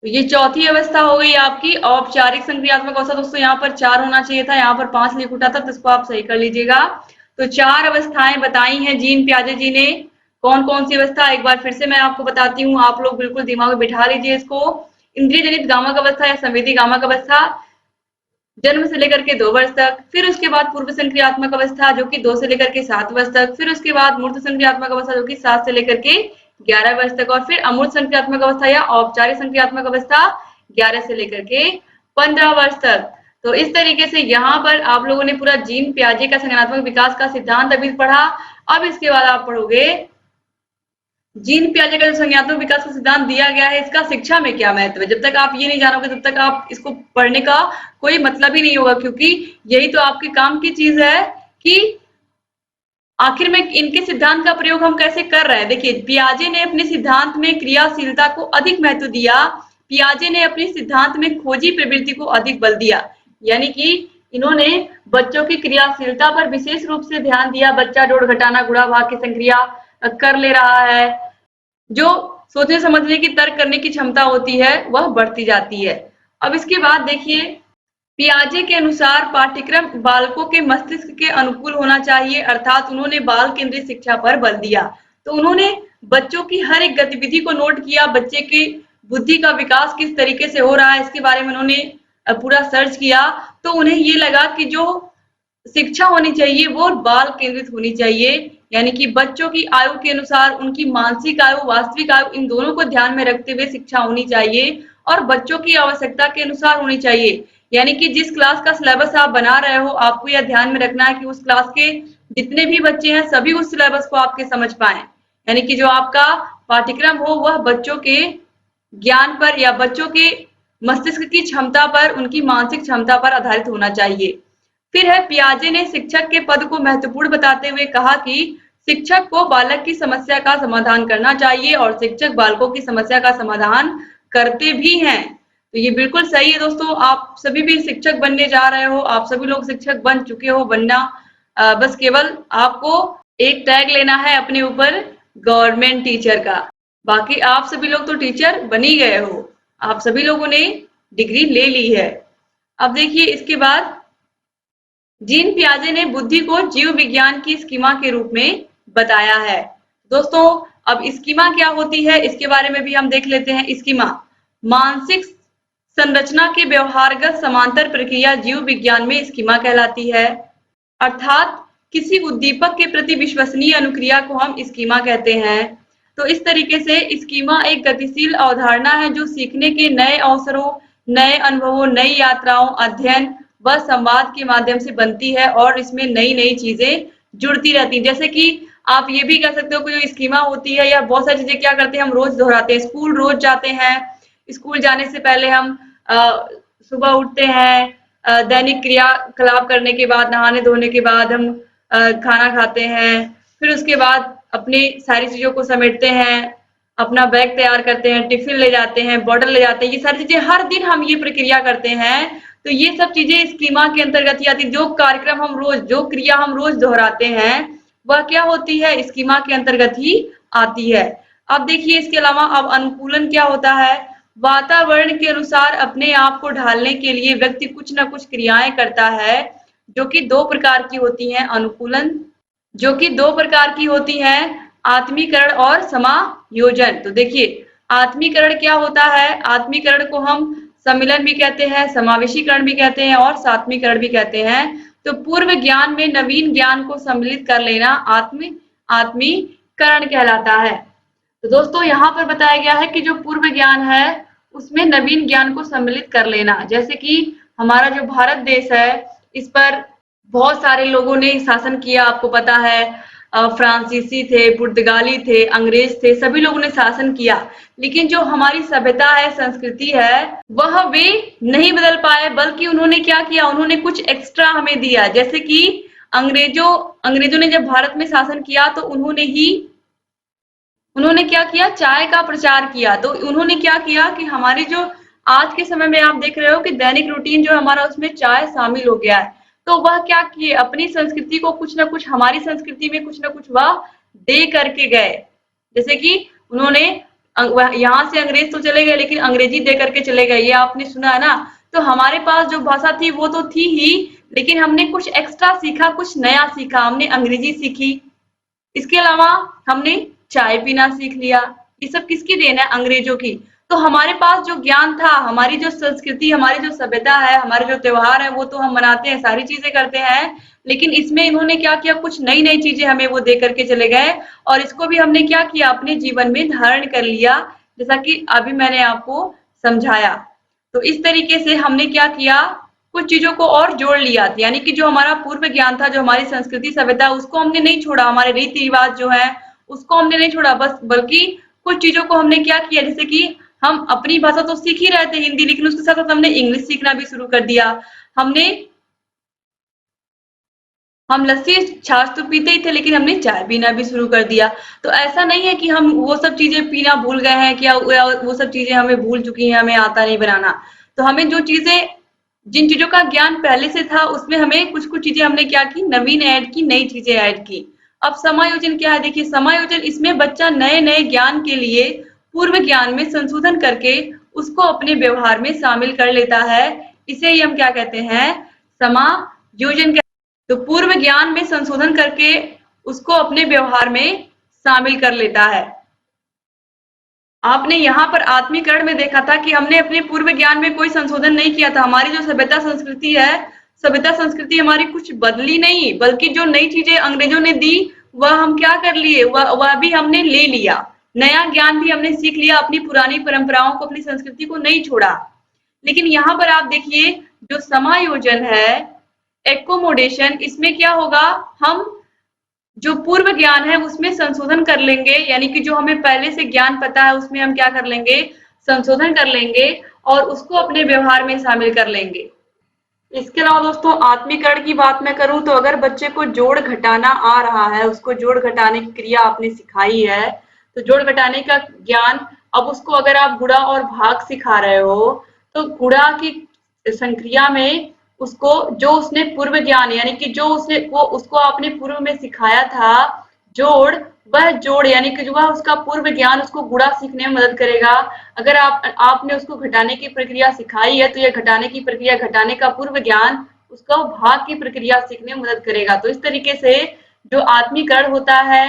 तो ये चौथी अवस्था हो गई आपकी औपचारिक संक्रियात्मक अवस्था। दोस्तों यहाँ पर 4 होना चाहिए था, यहाँ पर 5 लिख उठा था, तो इसको आप सही कर लीजिएगा। तो 4 अवस्थाएं बताई हैं जीन पियाजे जी ने। कौन कौन सी अवस्था एक बार फिर से मैं आपको बताती हूँ, आप लोग बिल्कुल दिमाग में बिठा लीजिए इसको। इंद्रिय जनित गामक अवस्था या संवेदी गामक अवस्था, जन्म से लेकर के 2 वर्ष तक। फिर उसके बाद पूर्व संक्रियात्मक अवस्था, जो कि 2 से लेकर के 7 वर्ष तक। फिर उसके बाद मूर्त संक्रियात्मक अवस्था, जो कि 7 से लेकर के 11 वर्ष तक। और फिर अमूर्त संक्रियात्मक अवस्था या औपचारिक संक्रियात्मक अवस्था 11 से लेकर के 15 वर्ष तक। तो इस तरीके से यहाँ पर आप लोगों ने पूरा जीन पियाजे का संज्ञानात्मक विकास का सिद्धांत अभी पढ़ा। अब इसके बाद आप पढ़ोगे जीन पियाजे का जो संज्ञानात्मक विकास का सिद्धांत दिया गया है, इसका शिक्षा में क्या महत्व है। जब तक आप ये नहीं जानोगे तब तक आप इसको पढ़ने का कोई मतलब ही नहीं होगा, क्योंकि यही तो आपके काम की चीज है कि आखिर में इनके सिद्धांत का प्रयोग हम कैसे कर रहे हैं। देखिए पियाजे ने अपने सिद्धांत में क्रियाशीलता को अधिक महत्व दिया, पियाजे ने अपने सिद्धांत में खोजी प्रवृत्ति को अधिक बल दिया, यानी कि इन्होंने बच्चों की क्रियाशीलता पर विशेष रूप से ध्यान दिया। बच्चा जोड़ घटाना गुणा भाग की संक्रिया कर ले रहा है, जो सोचने समझने की तर्क करने की क्षमता होती है वह बढ़ती जाती है। अब इसके बाद देखिए पियाजे के अनुसार पाठ्यक्रम बालकों के मस्तिष्क के अनुकूल होना चाहिए, अर्थात उन्होंने बाल केंद्रित शिक्षा पर बल दिया। तो उन्होंने बच्चों की हर एक गतिविधि को नोट किया, बच्चे की बुद्धि का विकास किस तरीके से हो रहा है इसके बारे में उन्होंने पूरा सर्च किया। तो उन्हें ये लगा कि जो शिक्षा होनी चाहिए वो बाल केंद्रित होनी चाहिए, यानी कि बच्चों की आयु के अनुसार उनकी मानसिक आयु, वास्तविक आयु, इन दोनों को ध्यान में रखते हुए शिक्षा होनी चाहिए और बच्चों की आवश्यकता के अनुसार होनी चाहिए। यानी कि जिस क्लास का सिलेबस आप बना रहे हो, आपको यह ध्यान में रखना है कि उस क्लास के जितने भी बच्चे हैं सभी उस सिलेबस को आपके समझ पाए, यानी कि जो आपका पाठ्यक्रम हो वह बच्चों के ज्ञान पर या बच्चों के मस्तिष्क की क्षमता पर, उनकी मानसिक क्षमता पर आधारित होना चाहिए। फिर है पियाजे ने शिक्षक के पद को महत्वपूर्ण बताते हुए कहा कि शिक्षक को बालक की समस्या का समाधान करना चाहिए और शिक्षक बालकों की समस्या का समाधान करते भी हैं। तो ये बिल्कुल सही है दोस्तों। आप सभी भी शिक्षक बनने जा रहे हो, आप सभी लोग शिक्षक बन चुके हो, बनना बस केवल आपको एक टैग लेना है अपने ऊपर, गवर्नमेंट टीचर का। बाकी आप सभी लोग तो टीचर बन ही गए हो, आप सभी लोगों ने डिग्री ले ली है। अब देखिए इसके बाद जीन पियाजे ने बुद्धि को जीव विज्ञान की स्कीमा के रूप में बताया है। दोस्तों अब स्कीमा क्या होती है इसके बारे में भी हम देख लेते हैं। स्कीमा मानसिक संरचना के व्यवहारगत समांतर प्रक्रिया जीव विज्ञान में स्कीमा कहलाती है। अर्थात किसी उद्दीपक के प्रति विश्वसनीय अनुक्रिया को हम स्कीमा कहते हैं। तो इस तरीके से स्कीमा एक गतिशील अवधारणा है जो सीखने के नए अवसरों, नए अनुभवों, नई यात्राओं, अध्ययन व संवाद के माध्यम से बनती है और इसमें नई नई चीजें जुड़ती रहती हैं। जैसे कि आप ये भी कह सकते हो कि जो स्कीमा होती है या बहुत सारी चीजें क्या करते हैं हम रोज दोहराते हैं। स्कूल रोज जाते हैं, स्कूल जाने से पहले हम सुबह उठते हैं, दैनिक क्रियाकलाप करने के बाद, नहाने धोने के बाद हम खाना खाते हैं, फिर उसके बाद अपनी सारी चीजों को समेटते हैं, अपना बैग तैयार करते हैं, टिफिन ले जाते हैं, बॉटल ले जाते हैं। ये सारी चीजें हर दिन हम ये प्रक्रिया करते हैं। तो ये सब चीजें स्कीमा के अंतर्गत ही आती है। जो कार्यक्रम हम रोज, जो क्रिया हम रोज दोहराते हैं वह क्या होती है, स्कीमा के अंतर्गत ही आती है। अब देखिए इसके अलावा अब अनुकूलन क्या होता है। वातावरण के अनुसार अपने आप को ढालने के लिए व्यक्ति कुछ न कुछ क्रियाएं करता है जो कि दो प्रकार की होती हैं। अनुकूलन जो कि दो प्रकार की होती हैं, आत्मीकरण और समायोजन। तो देखिए आत्मीकरण क्या होता है, आत्मीकरण को हम सम्मिलन भी कहते हैं, समावेशीकरण भी कहते हैं और सात्मीकरण भी कहते हैं। तो पूर्व ज्ञान में नवीन ज्ञान को सम्मिलित कर लेना आत्मीकरण कहलाता है। तो दोस्तों यहाँ पर बताया गया है कि जो पूर्व ज्ञान है उसमें नवीन ज्ञान को सम्मिलित कर लेना। जैसे कि हमारा जो भारत देश है इस पर बहुत सारे लोगों ने शासन किया, आपको पता है फ्रांसीसी थे, पुर्तगाली थे, अंग्रेज थे, सभी लोगों ने शासन किया। लेकिन जो हमारी सभ्यता है, संस्कृति है, वह वे नहीं बदल पाए, बल्कि उन्होंने क्या किया, उन्होंने कुछ एक्स्ट्रा हमें दिया। जैसे कि अंग्रेजों ने जब भारत में शासन किया तो उन्होंने क्या किया, चाय का प्रचार किया। तो उन्होंने क्या किया कि हमारी जो आज के समय में आप देख रहे हो कि दैनिक रूटीन जो हमारा उसमें चाय शामिल हो गया है। तो वह क्या किए, अपनी संस्कृति को कुछ ना कुछ, हमारी संस्कृति में कुछ ना कुछ वह दे करके गए। जैसे कि उन्होंने यहाँ से अंग्रेज तो चले गए लेकिन अंग्रेजी दे करके चले गए, ये आपने सुना है ना। तो हमारे पास जो भाषा थी वो तो थी ही, लेकिन हमने कुछ एक्स्ट्रा सीखा, कुछ नया सीखा, हमने अंग्रेजी सीखी। इसके अलावा हमने चाय पीना सीख लिया। ये सब किसकी देन है, अंग्रेजों की। तो हमारे पास जो ज्ञान था, हमारी जो संस्कृति, हमारी जो सभ्यता है, हमारे जो त्योहार है वो तो हम मनाते हैं, सारी चीजें करते हैं, लेकिन इसमें इन्होंने क्या किया, कुछ नई नई चीजें हमें वो दे करके चले गए और इसको भी हमने क्या किया, अपने जीवन में धारण कर लिया, जैसा कि अभी मैंने आपको समझाया। तो इस तरीके से हमने क्या किया, कुछ चीजों को और जोड़ लिया, यानी कि जो हमारा पूर्व ज्ञान था, जो हमारी संस्कृति सभ्यता, उसको हमने नहीं छोड़ा, हमारे रीति रिवाज जो है उसको हमने नहीं छोड़ा, बस बल्कि कुछ चीजों को हमने क्या किया, जैसे कि हम अपनी भाषा तो सीख ही रहे थे हिंदी, लेकिन उसके साथ साथ हमने इंग्लिश सीखना भी शुरू कर दिया। हम लस्सी छाछ तो पीते ही थे लेकिन हमने चाय पीना भी शुरू कर दिया। तो ऐसा नहीं है कि हम वो सब चीजें पीना भूल गए हैं, क्या वो सब चीजें हमें भूल चुकी हैं, हमें आता नहीं बनाना। तो हमें जो चीजें, जिन चीजों का ज्ञान पहले से था उसमें हमें कुछ कुछ चीजें हमने क्या की, नवीन ऐड की, नई चीजें ऐड की। अब समायोजन क्या है, देखिए समायोजन, इसमें बच्चा नए नए ज्ञान के लिए पूर्व ज्ञान में संशोधन करके उसको अपने व्यवहार में शामिल कर लेता है। इसे ही हम क्या कहते हैं, समायोजन। तो पूर्व ज्ञान में संशोधन करके उसको अपने व्यवहार में शामिल कर लेता है। आपने यहाँ पर आत्मीकरण में देखा था कि हमने अपने पूर्व ज्ञान में कोई संशोधन नहीं किया था। हमारी जो सभ्यता संस्कृति है, सभ्यता संस्कृति हमारी कुछ बदली नहीं, बल्कि जो नई चीजें अंग्रेजों ने दी वह हम क्या कर लिए, वह भी हमने ले लिया, नया ज्ञान भी हमने सीख लिया, अपनी पुरानी परंपराओं को, अपनी संस्कृति को नहीं छोड़ा। लेकिन यहाँ पर आप देखिए जो समायोजन है, एकोमोडेशन, इसमें क्या होगा, हम जो पूर्व ज्ञान है उसमें संशोधन कर लेंगे, यानी कि जो हमें पहले से ज्ञान पता है उसमें हम क्या कर लेंगे, संशोधन कर लेंगे और उसको अपने व्यवहार में शामिल कर लेंगे। इसके अलावा दोस्तों आत्मीकरण की बात मैं करूं तो अगर बच्चे को जोड़ घटाना आ रहा है, उसको जोड़ घटाने की क्रिया आपने सिखाई है, तो जोड़ घटाने का ज्ञान, अब उसको अगर आप गुणा और भाग सिखा रहे हो तो गुणा की संक्रिया में उसको जो उसने पूर्व ज्ञान यानी कि जो उसने वो उसको आपने पूर्व में सिखाया था जोड़, वह जोड़ यानी कि जो वह उसका पूर्व ज्ञान उसको गुणा सीखने में मदद करेगा। अगर आपने उसको घटाने की प्रक्रिया सिखाई है तो यह घटाने की प्रक्रिया, घटाने का पूर्व ज्ञान उसको भाग की प्रक्रिया सीखने में मदद करेगा। तो इस तरीके से जो आत्मीकरण होता है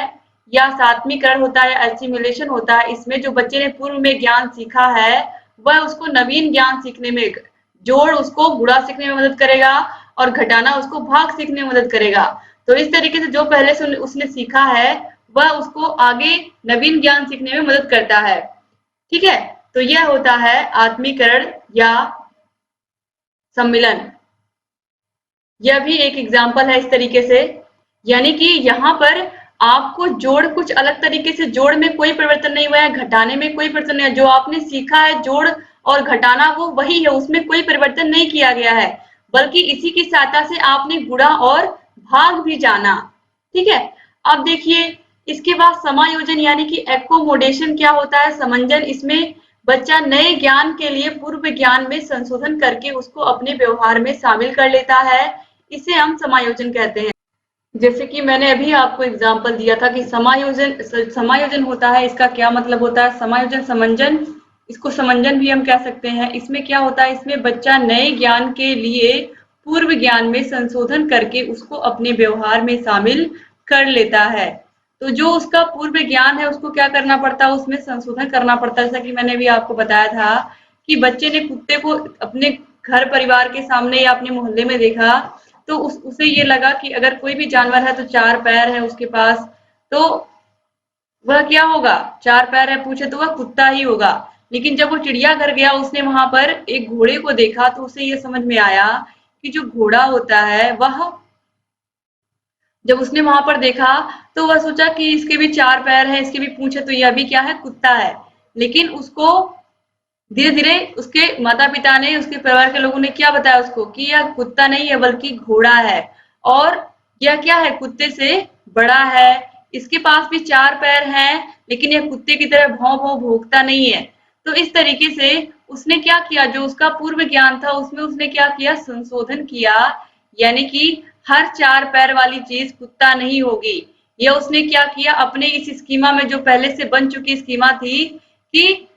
या सात्मीकरण होता है, एसिमिलेशन होता है, इसमें जो बच्चे ने पूर्व में ज्ञान सीखा है वह उसको नवीन ज्ञान सीखने में, जोड़ उसको गुणा सीखने में मदद करेगा और घटाना उसको भाग सीखने में मदद करेगा। तो इस तरीके से जो पहले से उसने सीखा है वह उसको आगे नवीन ज्ञान सीखने में मदद करता है। ठीक है, तो यह होता है आत्मीकरण या सम्मिलन। यह भी एक एग्जाम्पल है इस तरीके से, यानी कि यहाँ पर आपको जोड़ कुछ अलग तरीके से, जोड़ में कोई परिवर्तन नहीं हुआ है, घटाने में कोई परिवर्तन नहीं है, जो आपने सीखा है जोड़ और घटाना वो वही है, उसमें कोई परिवर्तन नहीं किया गया है, बल्कि इसी की सहायता से आपने गुणा और भाग भी जाना। ठीक है, अब देखिए इसके बाद समायोजन यानी कि एकोमोडेशन क्या होता है, समंजन। इसमें बच्चा नए ज्ञान के लिए पूर्व ज्ञान में संशोधन करके उसको अपने व्यवहार में शामिल कर लेता है, इसे हम समायोजन कहते हैं। जैसे कि मैंने अभी आपको एग्जांपल दिया था कि समायोजन समायोजन होता है, इसका क्या मतलब होता है, समायोजन समंजन, इसको समंजन भी हम कह सकते हैं। इसमें क्या होता है, इसमें बच्चा नए ज्ञान के लिए पूर्व ज्ञान में संशोधन करके उसको अपने व्यवहार में शामिल कर लेता है। तो जो उसका पूर्व ज्ञान है उसको क्या करना पड़ता है, उसमें संशोधन करना पड़ता है। जैसा कि मैंने भी आपको बताया था कि बच्चे ने कुत्ते को अपने घर परिवार के सामने या अपने मोहल्ले में देखा, तो उसे ये लगा कि अगर कोई भी जानवर है तो 4 पैर है उसके पास, तो वह क्या होगा, 4 पैर है पूछे तो वह कुत्ता ही होगा। लेकिन जब वो चिड़ियाघर गया उसने वहां पर एक घोड़े को देखा तो उसे ये समझ में आया कि जो घोड़ा होता है वह, जब उसने वहां पर देखा तो वह सोचा कि इसके भी 4 पैर हैं, इसके भी पूंछ है, तो यह भी क्या है, कुत्ता है। लेकिन उसको धीरे धीरे उसके माता पिता ने, उसके परिवार के लोगों ने क्या बताया उसको कि यह कुत्ता नहीं है बल्कि घोड़ा है, और यह क्या है, कुत्ते से बड़ा है, इसके पास भी 4 पैर हैं लेकिन यह कुत्ते की तरह भौं भौं भौंकता नहीं है। तो इस तरीके से उसने क्या किया, जो उसका पूर्व ज्ञान था उसमें उसने क्या किया, संशोधन किया, यानी कि हर 4 पैर वाली चीज कुत्ता नहीं होगी। यह उसने क्या किया, अपने इस स्कीमा में जो पहले से बन चुकी स्कीमा थी कि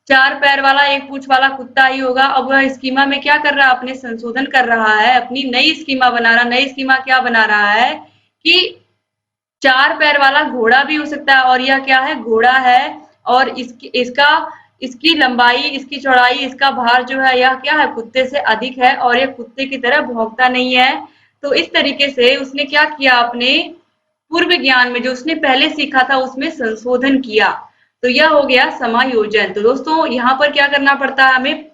4 पैर वाला एक पूंछ वाला कुत्ता ही होगा, अब वह स्कीमा में क्या कर रहा है, अपने संशोधन कर रहा है, अपनी नई स्कीमा बना रहा। नई स्कीमा क्या बना रहा है कि 4 पैर वाला घोड़ा भी हो सकता है, और यह क्या है, घोड़ा है, और इसकी लंबाई, इसकी चौड़ाई, इसका भार जो है यह क्या है, कुत्ते से अधिक है, और यह कुत्ते की तरह भौंकता नहीं है। तो इस तरीके से उसने क्या किया, अपने पूर्व ज्ञान में जो उसने पहले सीखा था उसमें संशोधन किया। तो यह हो गया समायोजन। तो दोस्तों यहाँ पर क्या करना पड़ता है, हमें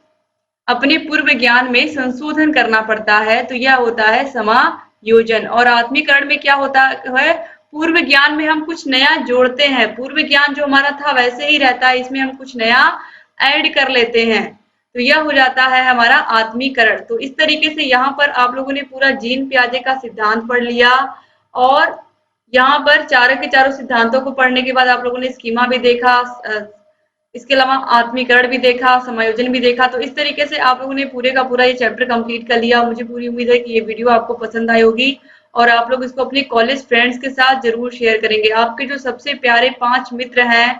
अपने पूर्व ज्ञान में संशोधन करना पड़ता है, तो यह होता है समायोजन। और आत्मीकरण में क्या होता है, पूर्व ज्ञान में हम कुछ नया जोड़ते हैं, पूर्व ज्ञान जो हमारा था वैसे ही रहता है, इसमें हम कुछ नया ऐड कर लेते हैं, तो यह हो जाता है हमारा आत्मीकरण। तो इस तरीके से यहाँ पर आप लोगों ने पूरा जीन पियाजे का सिद्धांत पढ़ लिया, और यहाँ पर चारों के चारों सिद्धांतों को पढ़ने के बाद आप लोगों ने स्कीमा भी देखा, इसके अलावा आत्मीकरण भी देखा, समायोजन भी देखा। तो इस तरीके से आप लोगों ने पूरे का पूरा ये चैप्टर कंप्लीट कर लिया। मुझे पूरी उम्मीद है कि ये वीडियो आपको पसंद आई होगी और आप लोग इसको अपने कॉलेज फ्रेंड्स के साथ जरूर शेयर करेंगे। आपके जो सबसे प्यारे 5 मित्र हैं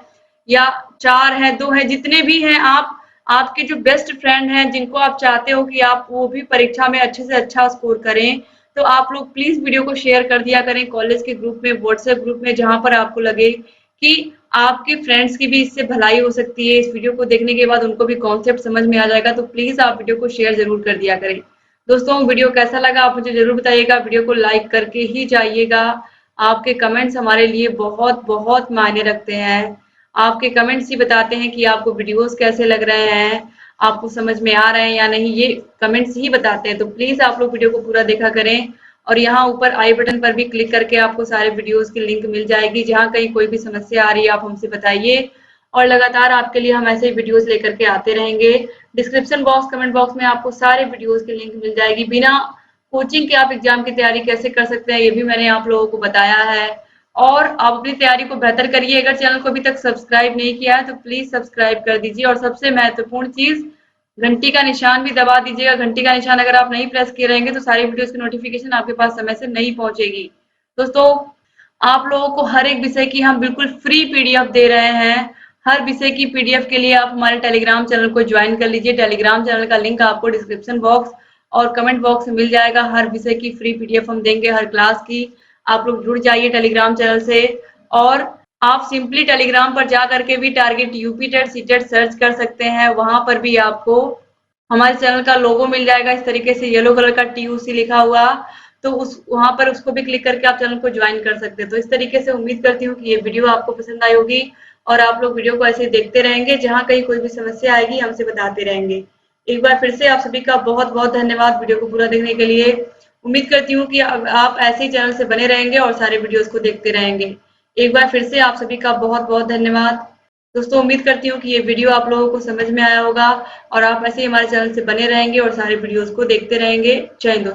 या 4 हैं, 2 हैं, जितने भी हैं, आपके जो बेस्ट फ्रेंड हैं जिनको आप चाहते हो कि आप वो भी परीक्षा में अच्छे से अच्छा स्कोर करें, तो आप लोग प्लीज वीडियो को शेयर कर दिया करें कॉलेज के ग्रुप में, व्हाट्सएप ग्रुप में, जहां पर आपको लगे कि आपके फ्रेंड्स की भी इससे भलाई हो सकती है। इस वीडियो को देखने के बाद उनको भी कॉन्सेप्ट समझ में आ जाएगा, तो प्लीज आप वीडियो को शेयर जरूर कर दिया करें। दोस्तों वीडियो कैसा लगा आप मुझे जरूर बताइएगा, वीडियो को लाइक करके ही जाइएगा। आपके कमेंट्स हमारे लिए बहुत बहुत मायने रखते हैं। आपके कमेंट्स ही बताते हैं कि आपको वीडियोस कैसे लग रहे हैं, आपको समझ में आ रहे हैं या नहीं, ये कमेंट्स ही बताते हैं। तो प्लीज आप लोग वीडियो को पूरा देखा करें, और यहाँ ऊपर आई बटन पर भी क्लिक करके आपको सारे वीडियोस की लिंक मिल जाएगी। जहाँ कहीं कोई भी समस्या आ रही है आप हमसे बताइए, और लगातार आपके लिए हम ऐसे ही वीडियोस लेकर के आते रहेंगे। डिस्क्रिप्शन बॉक्स, कमेंट बॉक्स में आपको सारे वीडियोस की लिंक मिल जाएगी। बिना कोचिंग के आप एग्जाम की तैयारी कैसे कर सकते हैं ये भी मैंने आप लोगों को बताया है। और आप अपनी तैयारी को बेहतर करिए। अगर चैनल को अभी तक सब्सक्राइब नहीं किया है तो प्लीज सब्सक्राइब कर दीजिए, और सबसे महत्वपूर्ण चीज, घंटी का निशान भी दबा दीजिएगा। घंटी का निशान अगर आप नहीं प्रेस किए रहेंगे तो सारी वीडियोस की नोटिफिकेशन आपके पास समय से नहीं पहुंचेगी। दोस्तों, आप लोगों को हर एक विषय की हम बिल्कुल फ्री पीडीएफ दे रहे हैं। हर विषय की पीडीएफ के लिए आप हमारे टेलीग्राम चैनल को ज्वाइन कर लीजिए। टेलीग्राम चैनल का लिंक आपको डिस्क्रिप्शन बॉक्स और कमेंट बॉक्स में मिल जाएगा। हर विषय की फ्री पीडीएफ हम देंगे, हर क्लास की। आप लोग जुड़ जाइए टेलीग्राम चैनल से। और आप सिंपली टेलीग्राम पर जा करके भी target UP TET CTET search कर सकते हैं। वहां पर भी आपको हमारे चैनल का लोगो मिल जाएगा, इस तरीके से येलो कलर का TUC लिखा हुआ। तो उस वहां पर उसको भी क्लिक करके आप चैनल को ज्वाइन कर सकते हैं। तो इस तरीके से उम्मीद करती हूँ कि ये वीडियो आपको पसंद आई होगी, और आप लोग वीडियो को ऐसे ही देखते रहेंगे। जहां कहीं कोई भी समस्या आएगी हमसे बताते रहेंगे। एक बार फिर से आप सभी का बहुत बहुत धन्यवाद वीडियो को पूरा देखने के लिए। उम्मीद करती हूँ कि आप ऐसे ही चैनल से बने रहेंगे और सारे वीडियोस को देखते रहेंगे। एक बार फिर से आप सभी का बहुत बहुत धन्यवाद। दोस्तों, उम्मीद करती हूँ कि ये वीडियो आप लोगों को समझ में आया होगा, और आप ऐसे ही हमारे चैनल से बने रहेंगे और सारे वीडियोस को देखते रहेंगे। जय हिंद।